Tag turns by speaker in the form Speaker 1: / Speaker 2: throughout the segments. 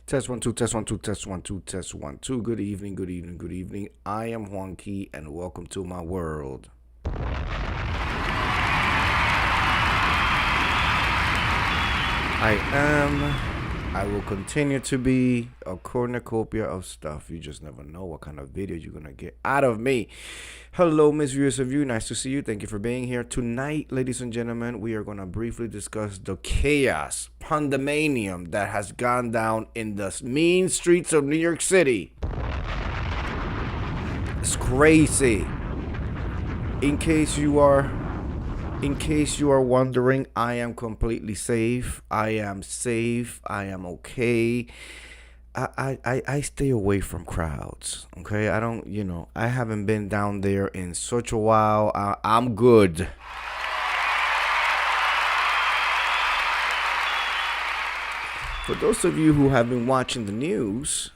Speaker 1: Test one, two, test one, two, test one, two, test one, two. Good evening, good evening, good evening. I am Juan Key, and welcome to my world. I will continue to be a cornucopia of stuff. You just never know what kind of video you're going to get out of me. Hello, Miss Viewers of You. Nice to see you. Thank you for being here. Tonight, ladies and gentlemen, we are going to briefly discuss the chaos, pandemonium that has gone down in the mean streets of New York City. It's crazy. In case you are wondering, I am completely safe. I am safe. I am okay. I stay away from crowds. Okay. I haven't been down there in such a while. I'm good. For those of you who have been watching the news,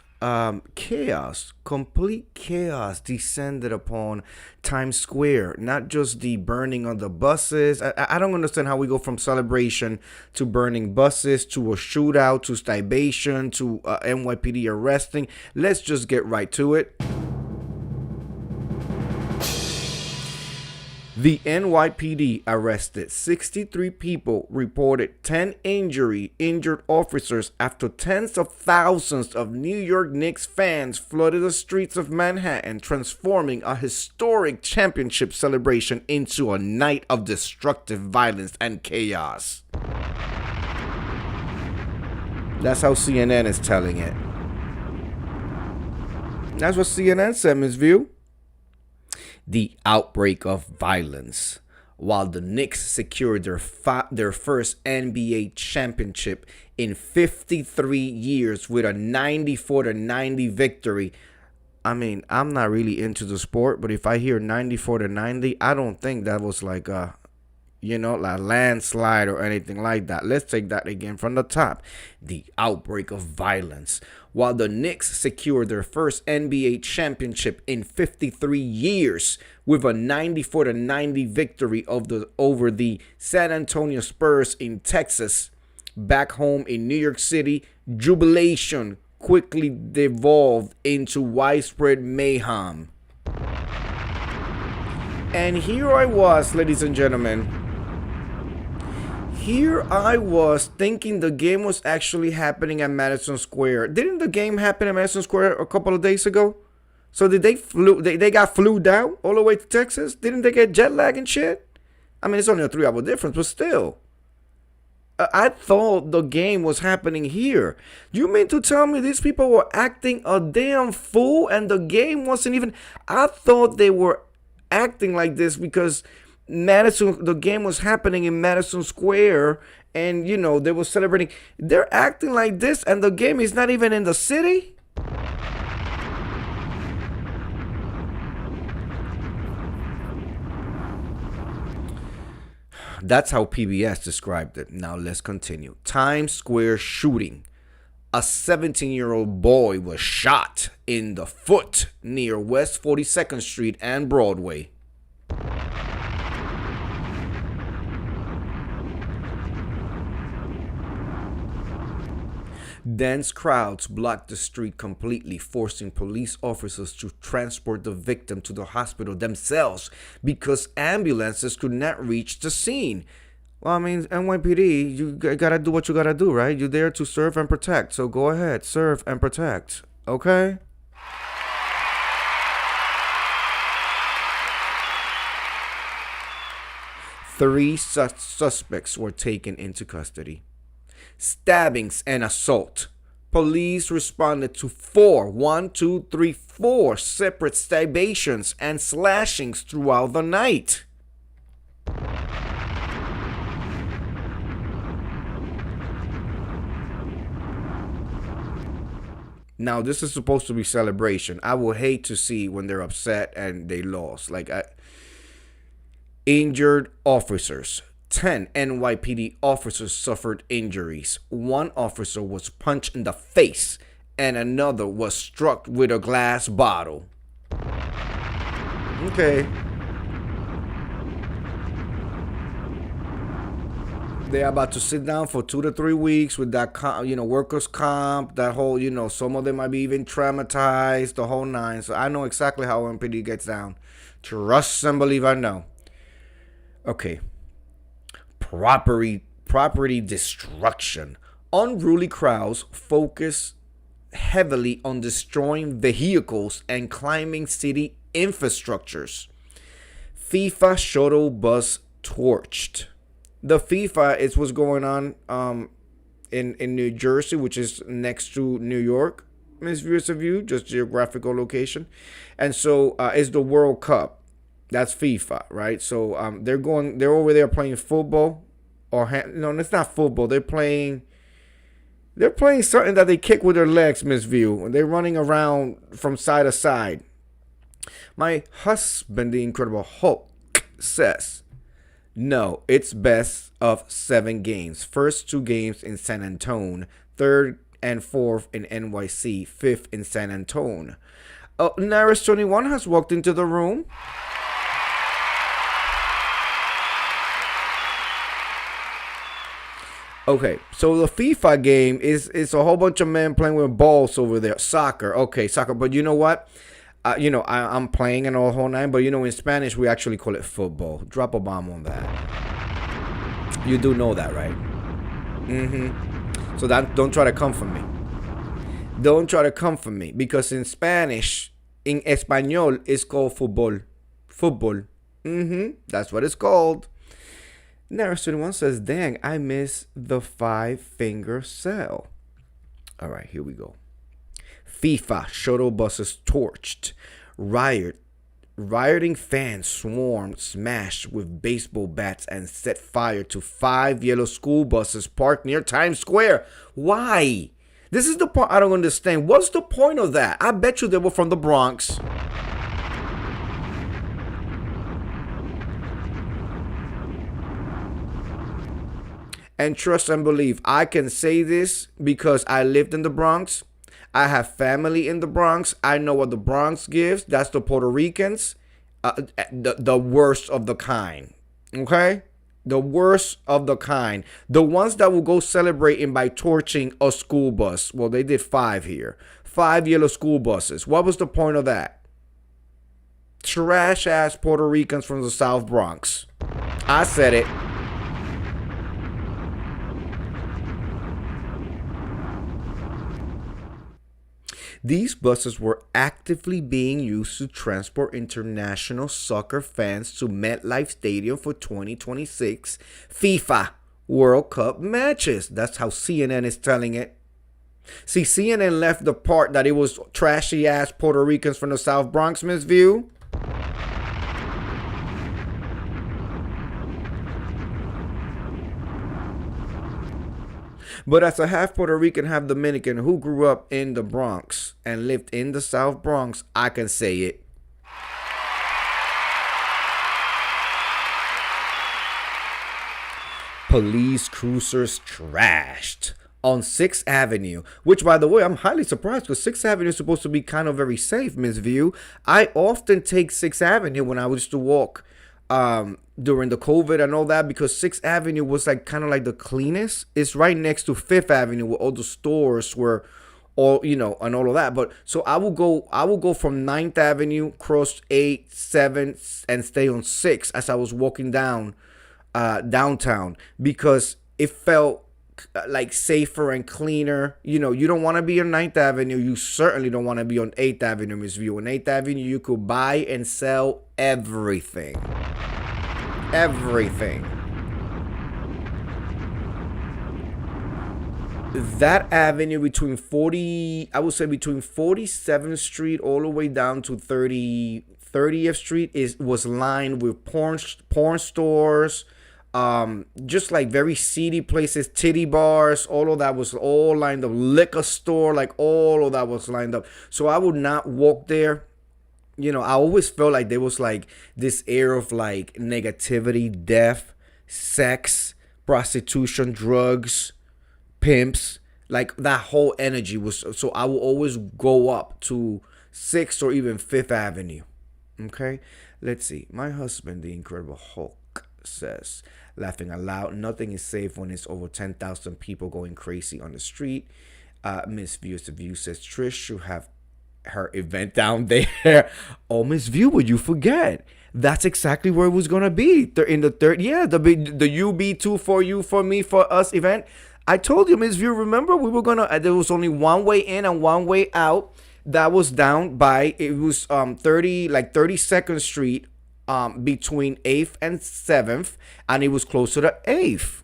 Speaker 1: complete chaos descended upon Times Square. Not just the burning of the buses. I don't understand how we go from celebration to burning buses to a shootout to stibation to NYPD arresting. Let's just get right to it. The NYPD arrested 63 people, reported 10 injured officers after tens of thousands of New York Knicks fans flooded the streets of Manhattan, transforming a historic championship celebration into a night of destructive violence and chaos. That's how CNN is telling it. That's what CNN said, Ms. View. The outbreak of violence. While the Knicks secured their first NBA championship in 53 years with a 94-90 victory. I mean, I'm not really into the sport, but if I hear 94-90, I don't think that was like a landslide or anything like that. Let's take that again from the top. The outbreak of violence. While the Knicks secured their first NBA championship in 53 years with a 94-90 victory over the San Antonio Spurs in Texas, back home in New York City, jubilation quickly devolved into widespread mayhem. And here I was, ladies and gentlemen. Here I was thinking the game was actually happening at Madison Square. Didn't the game happen at Madison Square a couple of days ago? So did they got flew down all the way to Texas? Didn't they get jet lag and shit? I mean, it's only a 3-hour difference, but still. I thought the game was happening here. You mean to tell me these people were acting a damn fool and the game wasn't even... I thought they were acting like this because... the game was happening in Madison Square and they were celebrating. They're acting like this and the game is not even in the city. That's how PBS described it. Now let's continue. Times Square shooting. A 17-year-old boy was shot in the foot near West 42nd Street and Broadway. Dense crowds blocked the street completely, forcing police officers to transport the victim to the hospital themselves because ambulances could not reach the scene. Well, I mean, NYPD, you gotta do what you gotta do, right? You're there to serve and protect, so go ahead, serve and protect, okay? Three suspects were taken into custody. Stabbings and assault. Police responded to four separate stibations and slashings throughout the night. Now, this is supposed to be celebration. I would hate to see when they're upset and they lost. Injured officers. 10 NYPD officers suffered injuries. One officer was punched in the face and another was struck with a glass bottle. Okay. They're about to sit down for 2 to 3 weeks with that, workers' comp, that whole, some of them might be even traumatized, the whole nine. So I know exactly how MPD gets down. Trust and believe I know. Okay. Property destruction. Unruly crowds focus heavily on destroying vehicles and climbing city infrastructures. FIFA shuttle bus torched. The FIFA is what's going on in New Jersey, which is next to New York. Misviews of you, just geographical location. And so it's the World Cup. That's FIFA, right? So they're over there playing football, no, it's not football. They're playing something that they kick with their legs, Miss View. They're running around from side to side. My husband, the Incredible Hulk, says, no, it's best of 7 games. First 2 games in San Antonio, third and fourth in NYC, fifth in San Antonio. Naris 21 has walked into the room. Okay, so the FIFA game is a whole bunch of men playing with balls over there. Soccer, okay, soccer. But you know what? I'm playing and all whole nine. But in Spanish we actually call it football. Drop a bomb on that. You do know that, right? So don't try to come for me. Don't try to come for me because in Spanish, in español, it's called fútbol. Football. That's what it's called. Naris 21 says, dang, I miss the 5-finger cell. All right, here we go. FIFA shuttle buses torched. Rioting fans swarmed, smashed with baseball bats, and set fire to 5 yellow school buses parked near Times Square. Why? This is the part I don't understand. What's the point of that? I bet you they were from the Bronx. And trust and believe, I can say this because I lived in the Bronx. I have family in the Bronx. I know what the Bronx gives. That's the Puerto Ricans. The worst of the kind. Okay? The worst of the kind. The ones that will go celebrating by torching a school bus. Well, they did 5 here. 5 yellow school buses. What was the point of that? Trash ass Puerto Ricans from the South Bronx. I said it. These buses were actively being used to transport international soccer fans to MetLife Stadium for 2026 FIFA World Cup matches. That's how CNN is telling it. See, CNN left the part that it was trashy ass Puerto Ricans from the South Bronx, Miss View. But as a half Puerto Rican, half Dominican who grew up in the Bronx and lived in the South Bronx, I can say it. Police cruisers trashed on 6th Avenue, which, by the way, I'm highly surprised because 6th Avenue is supposed to be kind of very safe, Miss View. I often take 6th Avenue when I used to walk during the COVID and all that, because 6th Avenue was like kind of like the cleanest. It's right next to 5th Avenue where all the stores were all, and all of that. But so I will go from 9th Avenue, cross 8, 7, and stay on 6 as I was walking down downtown, because it felt like safer and cleaner. You don't want to be on 9th Avenue. You certainly don't want to be on 8th Avenue, Miss View. On 8th Avenue, you could buy and sell everything. Everything. That avenue between 47th Street all the way down to 30th Street was lined with porn stores, just like very seedy places, titty bars, all of that was all lined up. Liquor store, like all of that was lined up. So I would not walk there. I always felt like there was like this air of like negativity, death, sex, prostitution, drugs, pimps. Like that whole energy was. So I will always go up to 6th or even 5th Avenue. Okay, let's see. My husband, the Incredible Hulk, says, laughing aloud. Nothing is safe when it's over 10,000 people going crazy on the street. Miss Views the View says Trish should have her event down there. Oh, Miss View, would you forget? That's exactly where it was gonna be. In the third, yeah, the UB2 for you, for me, for us event. I told you, Miss View. Remember, we were gonna. There was only one way in and one way out. That was down by, it was 32nd Street, between 8th and 7th, and it was closer to 8th.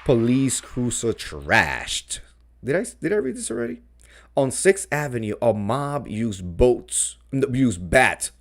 Speaker 1: Police cruiser trashed. Did I read this already? On 6th Avenue, a mob used bats.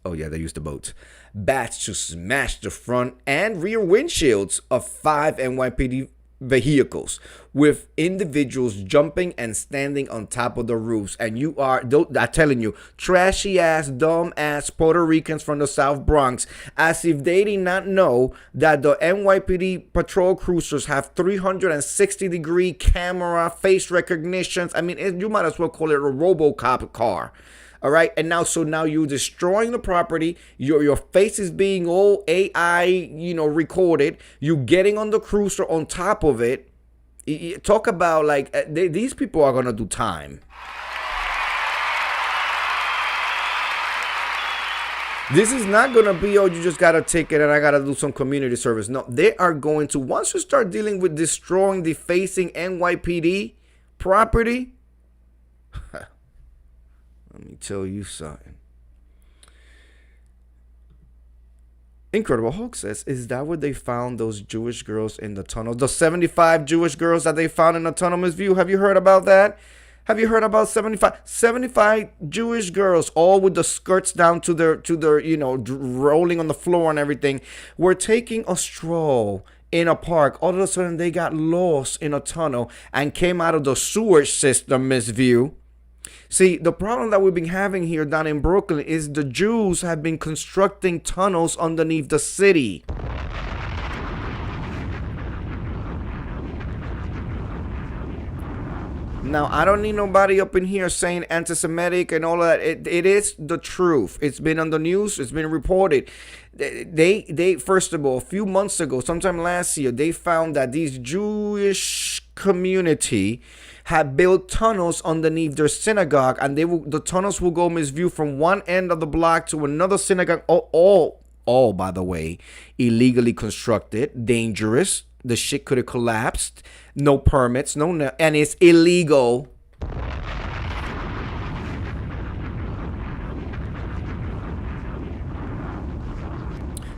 Speaker 1: Oh yeah, they used the boats. Bats to smash the front and rear windshields of 5 NYPD vehicles, with individuals jumping and standing on top of the roofs. And I'm telling you, trashy ass, dumb ass Puerto Ricans from the South Bronx, as if they did not know that the NYPD patrol cruisers have 360-degree camera face recognitions. I mean, you might as well call it a RoboCop car. All right, and now you're destroying the property. Your face is being all AI, recorded. You getting on the cruiser on top of it. Talk about these people are gonna do time. This is not gonna be, oh, you just got a ticket and I gotta do some community service. No, they are going to, once you start dealing with destroying, defacing NYPD property. Let me tell you something. Incredible Hulk says, is that where they found those Jewish girls in the tunnel? The 75 Jewish girls that they found in the tunnel, Miss View? Have you heard about that? Have you heard about 75 Jewish girls, all with the skirts down to their rolling on the floor and everything, were taking a stroll in a park. All of a sudden, they got lost in a tunnel and came out of the sewage system, Miss View. See, the problem that we've been having here down in Brooklyn is the Jews have been constructing tunnels underneath the city. Now, I don't need nobody up in here saying anti-Semitic and all of that. It is the truth. It's been on the news. It's been reported. They first of all, a few months ago, sometime last year, they found that these Jewish community had built tunnels underneath their synagogue, and the tunnels will go, Miss View, from one end of the block to another synagogue. All, by the way, illegally constructed, dangerous. The shit could have collapsed. No permits, and it's illegal.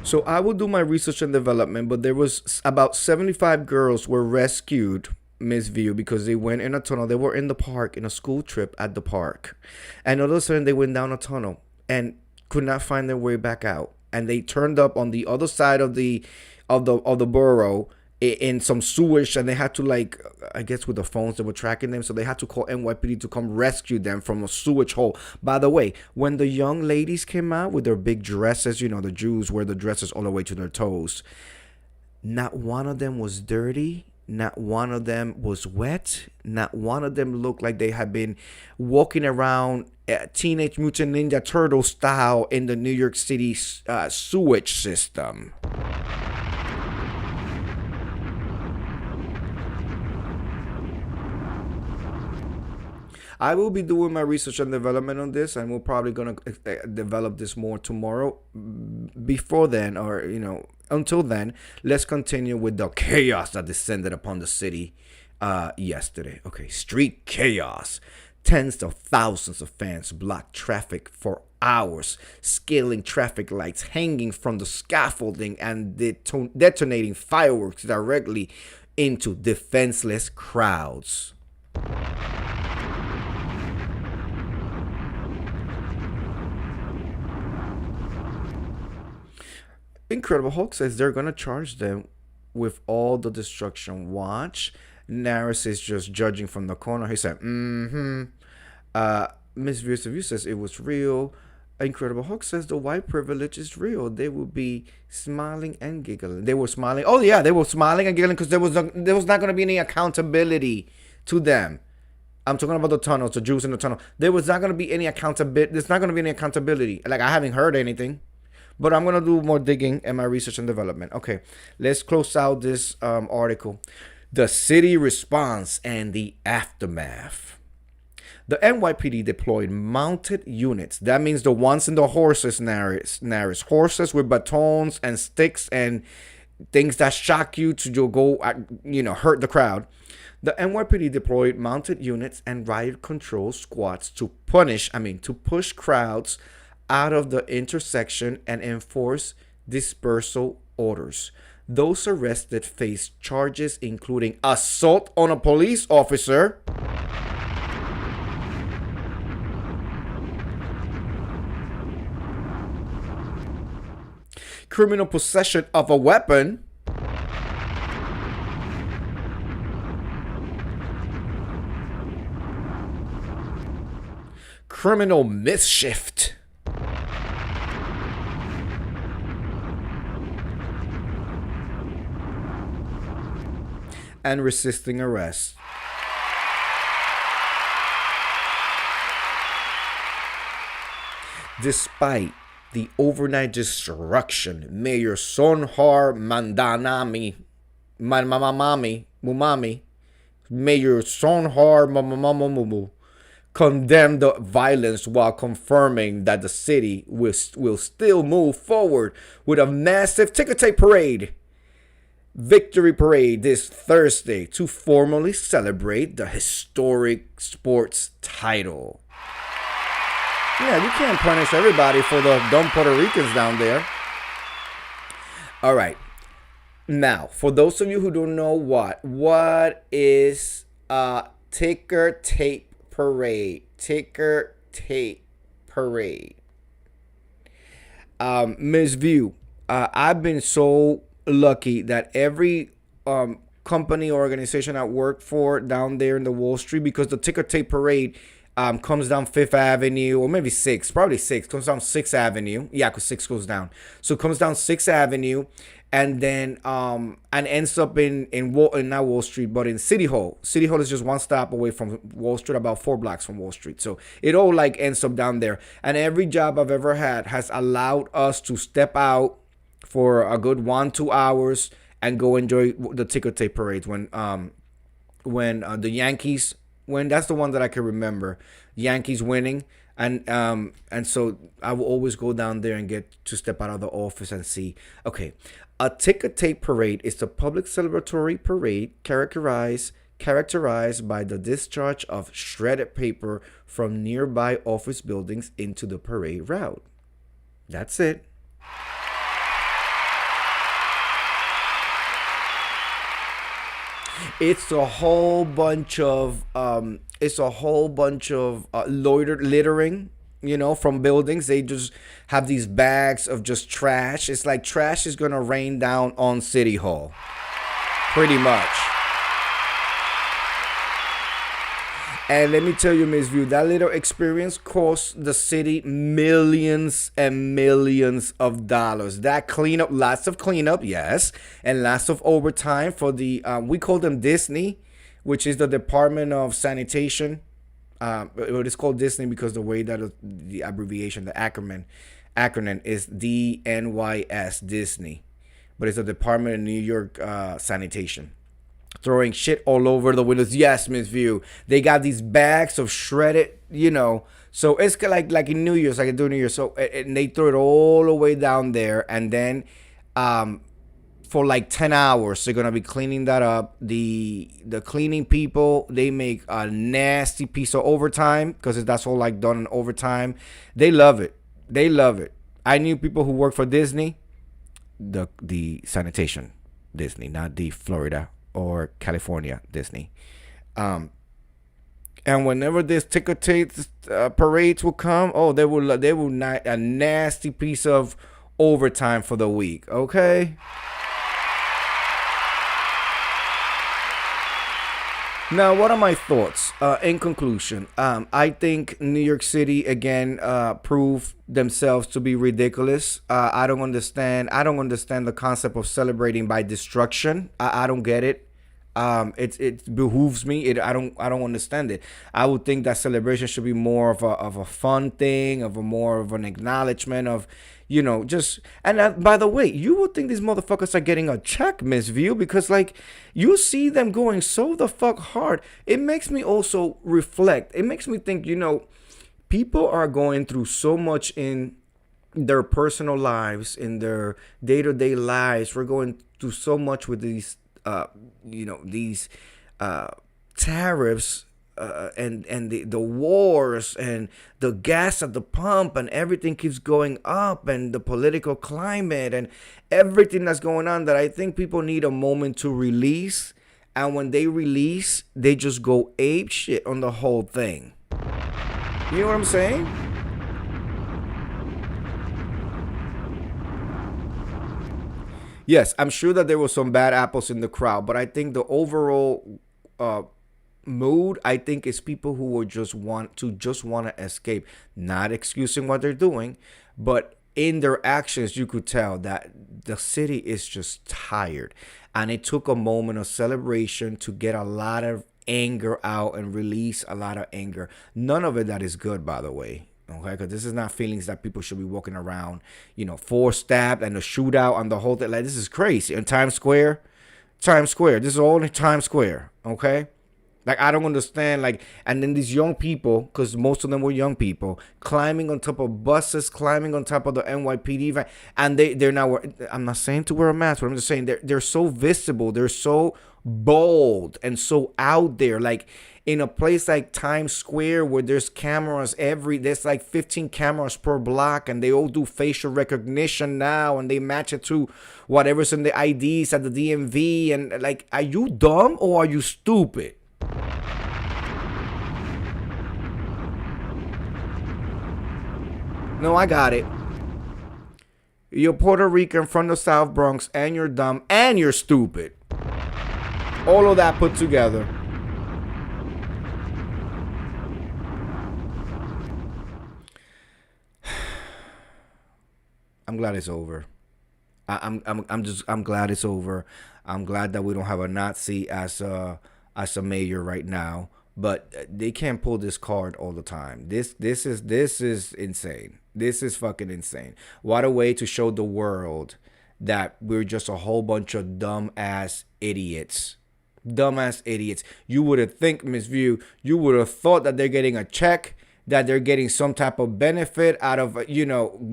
Speaker 1: So I will do my research and development, but there was about 75 girls were rescued, Miss View, because they went in a tunnel. They were in the park, in a school trip at the park. And all of a sudden they went down a tunnel and could not find their way back out. And they turned up on the other side of the borough in some sewage, and they had to, I guess with the phones that were tracking them, so they had to call NYPD to come rescue them from a sewage hole. By the way, when the young ladies came out with their big dresses, the Jews wear the dresses all the way to their toes, not one of them was dirty, not one of them was wet, not one of them looked like they had been walking around Teenage Mutant Ninja Turtle style in the New York City sewage system. I will be doing my research and development on this, and we're probably going to develop this more tomorrow. Before then, or, until then, let's continue with the chaos that descended upon the city yesterday. Okay, street chaos. Tens of thousands of fans blocked traffic for hours, scaling traffic lights, hanging from the scaffolding, and detonating fireworks directly into defenseless crowds. Incredible Hulk says they're going to charge them with all the destruction. Watch. Naris is just judging from the corner. He said, Miss View says it was real. Incredible Hulk says the white privilege is real. They will be smiling and giggling. They were smiling. Oh, yeah, they were smiling and giggling because there was not going to be any accountability to them. I'm talking about the tunnels, the Jews in the tunnel. There was not going to be any accountability. There's not going to be any accountability. Like, I haven't heard anything, but I'm going to do more digging in my research and development. Okay, let's close out this article. The city response and the aftermath. The NYPD deployed mounted units. That means the ones in the horses, Naris. Horses with batons and sticks and things that shock you to go, hurt the crowd. The NYPD deployed mounted units and riot control squads to push crowds out of the intersection and enforce dispersal orders. Those arrested faced charges including assault on a police officer, criminal possession of a weapon, criminal mischief, and resisting arrest. Despite the overnight destruction, Mayor Sonhar Mumami, Mayor Sonhar Mumamumumu, condemned the violence while confirming that the city will still move forward with a massive ticker tape parade, victory parade this Thursday to formally celebrate the historic sports title. Yeah, you can't punish everybody for the dumb Puerto Ricans down there. All right. Now, for those of you who don't know what is a ticker tape parade? Ticker tape parade. Ms. View, I've been so lucky that every company or organization I work for down there in the Wall Street, because the ticker tape parade comes down 5th Avenue, or maybe 6th, probably 6th, comes down 6th Avenue. Yeah, because 6 goes down. So it comes down 6th Avenue, and then and ends up in not Wall Street, but in City Hall. City Hall is just one stop away from Wall Street, about 4 blocks from Wall Street. So it all like ends up down there. And every job I've ever had has allowed us to step out for a good 1-2 hours and go enjoy the ticker tape parades when the Yankees. When that's the one that I can remember, Yankees winning, and so I will always go down there and get to step out of the office and see. Okay, a ticker tape parade is the public celebratory parade characterized by the discharge of shredded paper from nearby office buildings into the parade route. That's it. It's a whole bunch of littering, from buildings. They just have these bags of just trash. It's like trash is gonna rain down on City Hall, pretty much. And let me tell you, Ms. View, that little experience cost the city millions and millions of dollars. That cleanup, lots of cleanup, yes, and lots of overtime for the, we call them Disney, which is the Department of Sanitation. It's called Disney because the way that the abbreviation, the acronym is DNYS, Disney. But it's the Department of New York Sanitation. Throwing shit all over the windows. Yes, Miss View. They got these bags of shredded, So it's like in New Year's, like I do New Year's. So and they throw it all the way down there, and then for like 10 hours they're gonna be cleaning that up. The cleaning people, they make a nasty piece of overtime because that's all like done in overtime. They love it. I knew people who work for Disney, the sanitation Disney, not the Florida or California Disney. And whenever this ticker tape parades will come, they will a nasty piece of overtime for the week. Okay. Now, what are my thoughts? In conclusion, I think New York City again proved themselves to be ridiculous. I don't understand the concept of celebrating by destruction. I don't get it. It behooves me. I don't understand it. I would think that celebration should be more of a fun thing, of a more of an acknowledgement of, just. And by the way, you would think these motherfuckers are getting a check, Miss View, because like you see them going so the fuck hard. It makes me also reflect. It makes me think, people are going through so much in their personal lives, in their day-to-day lives. We're going through so much with these uh, tariffs, and the wars and the gas at the pump, and everything keeps going up, and the political climate and everything that's going on, that I think people need a moment to release. And when they release, they just go ape shit on the whole thing. You know what I'm saying? Yes, I'm sure that there were some bad apples in the crowd, but I think the overall mood, I think, is people who would just want to escape, not excusing what they're doing, but in their actions, you could tell that the city is just tired, and it took a moment of celebration to get a lot of anger out and release a lot of anger. None of it that is good, by the way. Okay, because this is not feelings that people should be walking around, four stabbed and a shootout and the whole thing. Like, this is crazy. In Times Square, this is all in Times Square. Okay, like, I don't understand. Like, and then these young people, because most of them were young people, climbing on top of buses, climbing on top of the NYPD van, and they're not. I'm not saying to wear a mask, but I'm just saying they're so visible, they're so bold and so out there, like in a place like Times Square where there's like 15 cameras per block, and they all do facial recognition now, and they match it to whatever's in the IDs at the DMV. And like, are you dumb or are you stupid? No, I got it. You're Puerto Rican from the South Bronx, and you're dumb, and you're stupid. All of that put together. I'm glad it's over. I'm glad it's over. I'm glad that we don't have a Nazi as a mayor right now. But they can't pull this card all the time. This is insane. This is fucking insane. What a way to show the world that we're just a whole bunch of dumbass idiots. Dumbass idiots. You would have think, Miss View, you would have thought that they're getting a check, that they're getting some type of benefit out of,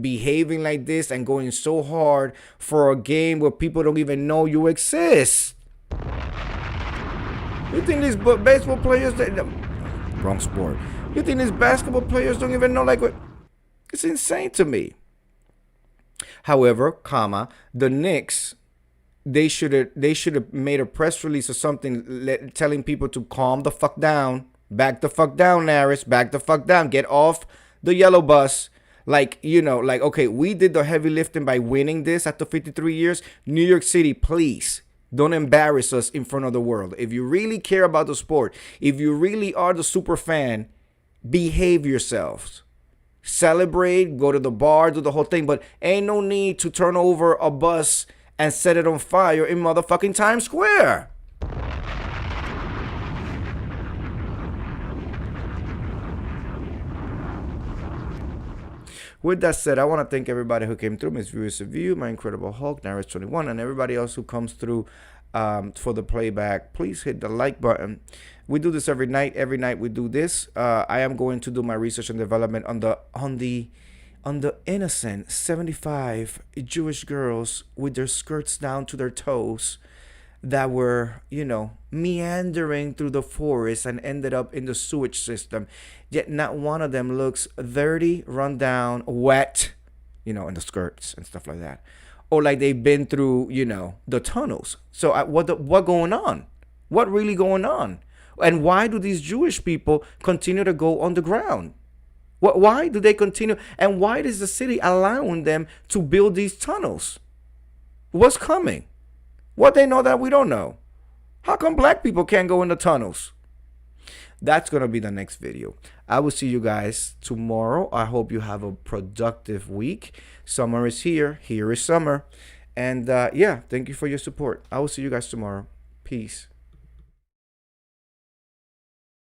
Speaker 1: behaving like this and going so hard for a game where people don't even know you exist. You think these baseball players, wrong sport. You think these basketball players don't even know, like, what? It's insane to me. However, the Knicks, they should have made a press release or something telling people to calm the fuck down. Back the fuck down, Naris. Back the fuck down. Get off the yellow bus. Like, okay, we did the heavy lifting by winning this after 53 years. New York City, please don't embarrass us in front of the world. If you really care about the sport, if you really are the super fan, behave yourselves. Celebrate, go to the bar, do the whole thing. But ain't no need to turn over a bus and set it on fire in motherfucking Times Square. With that said, I want to thank everybody who came through, Miss Viewers of View, my Incredible Hulk, Naris21, and everybody else who comes through for the playback. Please hit the like button. We do this every night. Every night we do this. I am going to do my research and development on the innocent 75 Jewish girls with their skirts down to their toes that were, meandering through the forest and ended up in the sewage system. Yet not one of them looks dirty, run down, wet, in the skirts and stuff like that. Or like they've been through, the tunnels. So what going on? What really going on? And why do these Jewish people continue to go underground? Why do they continue? And why is the city allowing them to build these tunnels? What's coming? What they know that we don't know? How come black people can't go in the tunnels? That's going to be the next video. I will see you guys tomorrow. I hope you have a productive week. Summer is here. Here is summer. And yeah, thank you for your support. I will see you guys tomorrow. Peace.